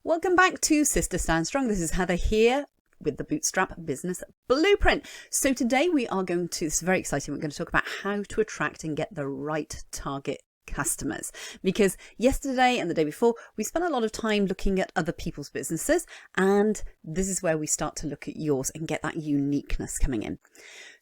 Welcome back to Sister Stand Strong. This is Heather here with the Bootstrap Business Blueprint. So today we are going to, this is very exciting, we're going to talk about how to attract and get the right target customers. Because yesterday and the day before, we spent a lot of time looking at other people's businesses, and this is where we start to look at yours and get that uniqueness coming in.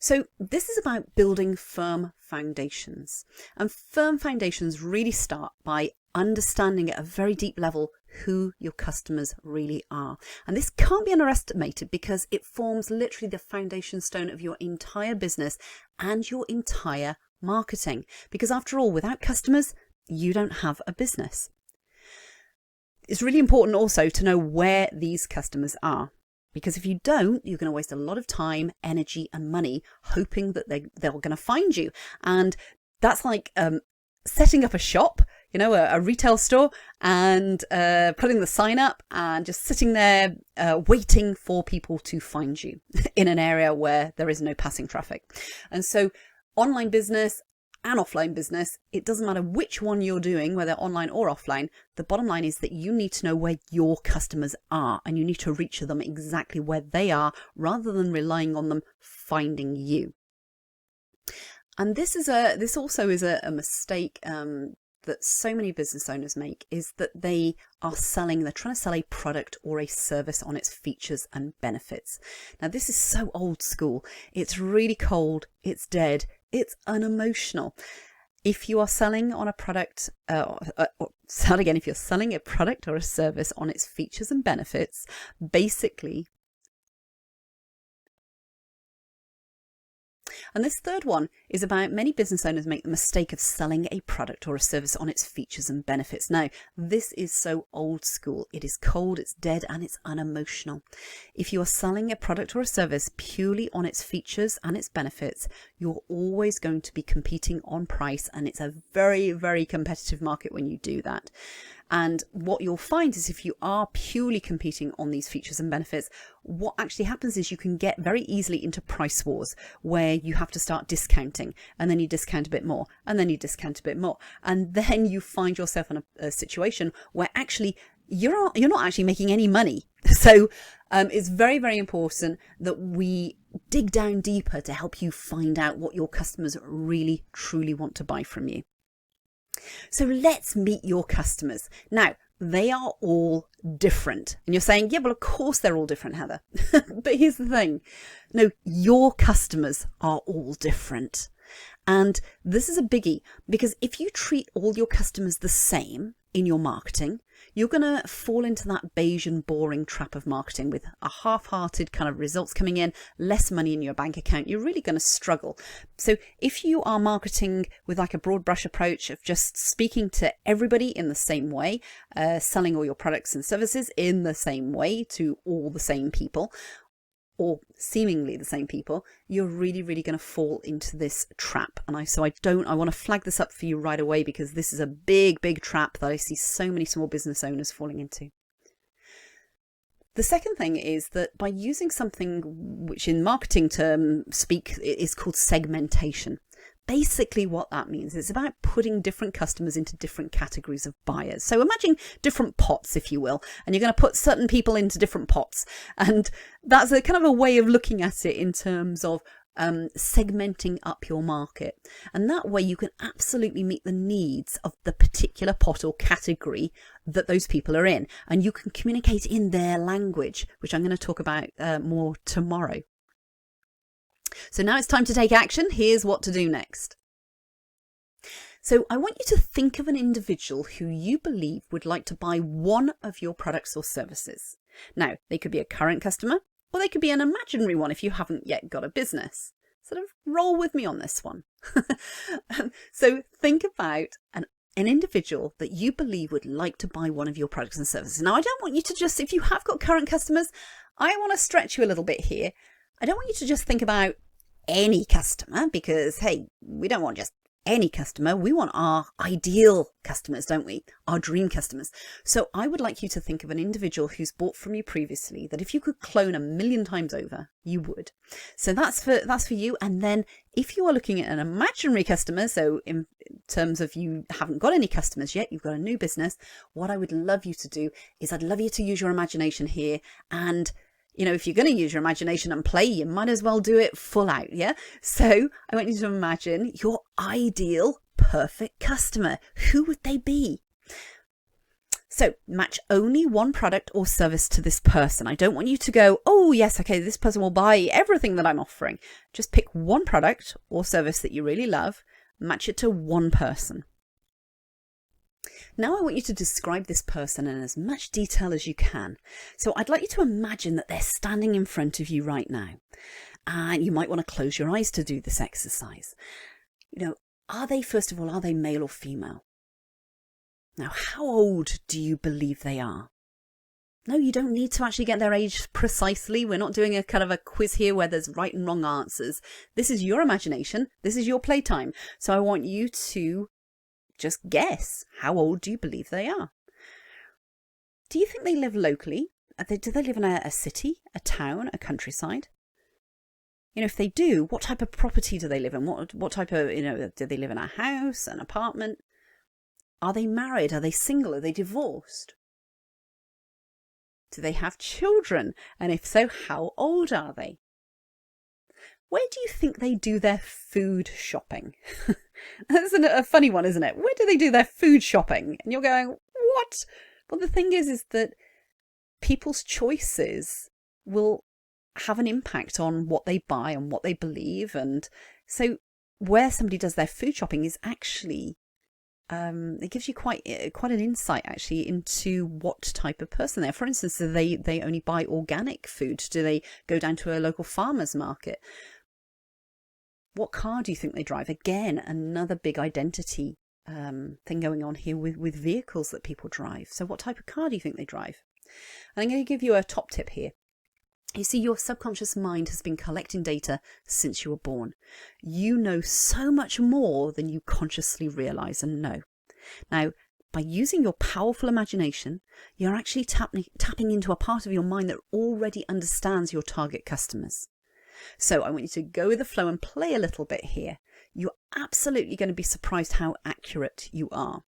So this is about building firm foundations. And firm foundations really start by understanding at a very deep level who your customers really are. And this can't be underestimated because it forms literally the foundation stone of your entire business and your entire marketing. Because after all, without customers, you don't have a business. It's really important also to know where these customers are. Because if you don't, you're going to waste a lot of time, energy and money hoping that they're going to find you. And that's like setting up a shop, you know, a retail store, and putting the sign up and just sitting there waiting for people to find you in an area where there is no passing traffic. And so online business and offline business, it doesn't matter which one you're doing, whether online or offline, the bottom line is that you need to know where your customers are and you need to reach them exactly where they are rather than relying on them finding you. And this also is a mistake that so many business owners make, is that they're trying to sell a product or a service on its features and benefits. Now, this is so old school. It's really cold. It's dead. It's unemotional. If you are selling on a product, if you're selling a product or a service on its features and benefits, basically. And this third one is about many business owners make the mistake of selling a product or a service on its features and benefits. Now, this is so old school. It is cold, it's dead, and it's unemotional. If you are selling a product or a service purely on its features and its benefits, you're always going to be competing on price, and it's a very, very competitive market when you do that. And what you'll find is if you are purely competing on these features and benefits, what actually happens is you can get very easily into price wars where you have to start discounting, and then you discount a bit more, and then you discount a bit more. And then you find yourself in a situation where actually you're not actually making any money. So it's very, very important that we dig down deeper to help you find out what your customers really, truly want to buy from you. So let's meet your customers. Now, they are all different. And you're saying, yeah, well, of course they're all different, Heather. But here's the thing. No, your customers are all different. And this is a biggie, because if you treat all your customers the same in your marketing, you're going to fall into that beige and boring trap of marketing with a half-hearted kind of results coming in, less money in your bank account. You're really going to struggle. So if you are marketing with like a broad brush approach of just speaking to everybody in the same way, selling all your products and services in the same way to all the same people, or seemingly the same people, you're really, really going to fall into this trap. And I want to flag this up for you right away, because this is a big, big trap that I see so many small business owners falling into. The second thing is that by using something which in marketing term speak is called segmentation. Basically what that means is about putting different customers into different categories of buyers. So imagine different pots, if you will, and you're going to put certain people into different pots. And that's a kind of a way of looking at it in terms of segmenting up your market. And that way you can absolutely meet the needs of the particular pot or category that those people are in. And you can communicate in their language, which I'm going to talk about more tomorrow. So now it's time to take action. Here's what to do next. So I want you to think of an individual who you believe would like to buy one of your products or services. Now, they could be a current customer, or they could be an imaginary one if you haven't yet got a business. Sort of roll with me on this one. So think about an individual that you believe would like to buy one of your products and services. Now, I don't want you to just, if you have got current customers, I want to stretch you a little bit here. I don't want you to just think about any customer, because, hey, we don't want just any customer. We want our ideal customers, don't we? Our dream customers. So I would like you to think of an individual who's bought from you previously that if you could clone 1,000,000 times over, you would. So that's for you. And then if you are looking at an imaginary customer, so in terms of you haven't got any customers yet, you've got a new business, what I would love you to do is I'd love you to use your imagination here. And if you're going to use your imagination and play, you might as well do it full out, yeah? So I want you to imagine your ideal perfect customer. Who would they be? So match only one product or service to this person. I don't want you to go, oh yes, okay, this person will buy everything that I'm offering. Just pick one product or service that you really love, match it to one person. Now I want you to describe this person in as much detail as you can. So I'd like you to imagine that they're standing in front of you right now. And you might want to close your eyes to do this exercise. First of all, are they male or female? Now, how old do you believe they are? No, you don't need to actually get their age precisely. We're not doing a kind of a quiz here where there's right and wrong answers. This is your imagination. This is your playtime. So I want you to just guess. How old do you believe they are? Do you think they live locally? Do they live in a city, a town, a countryside? If they do, what type of property do they live in? What type of, do they live in a house, an apartment? Are they married? Are they single? Are they divorced? Do they have children? And if so, how old are they? Where do you think they do their food shopping? That's a funny one, isn't it? Where do they do their food shopping? And you're going, what? Well, the thing is that people's choices will have an impact on what they buy and what they believe. And so where somebody does their food shopping is actually, it gives you quite an insight actually into what type of person they are. For instance, do they only buy organic food? Do they go down to a local farmer's market? What car do you think they drive? Again, another big identity thing going on here with vehicles that people drive. So what type of car do you think they drive? And I'm going to give you a top tip here. You see, your subconscious mind has been collecting data since you were born. You know so much more than you consciously realize and know. Now, by using your powerful imagination, you're actually tapping into a part of your mind that already understands your target customers. So I want you to go with the flow and play a little bit here. You're absolutely going to be surprised how accurate you are.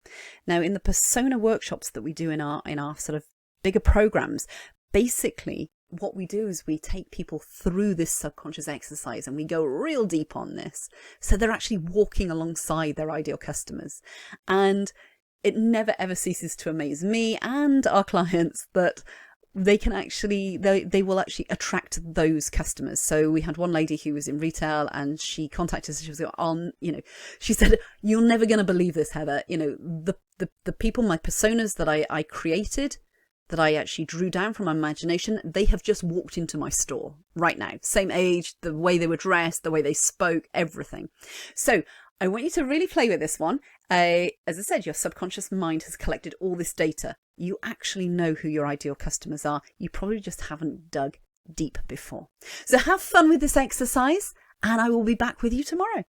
Now, in the persona workshops that we do in our sort of bigger programs, basically what we do is we take people through this subconscious exercise and we go real deep on this. So they're actually walking alongside their ideal customers. And it never ever ceases to amaze me and our clients that they can actually, they will actually attract those customers. So we had one lady who was in retail and she contacted us. She was on, she said, "You're never going to believe this, Heather. The people, my personas that I created, that I actually drew down from my imagination, they have just walked into my store right now. Same age, the way they were dressed, the way they spoke, everything." So I want you to really play with this one. As I said, your subconscious mind has collected all this data. You actually know who your ideal customers are. You probably just haven't dug deep before. So have fun with this exercise, and I will be back with you tomorrow.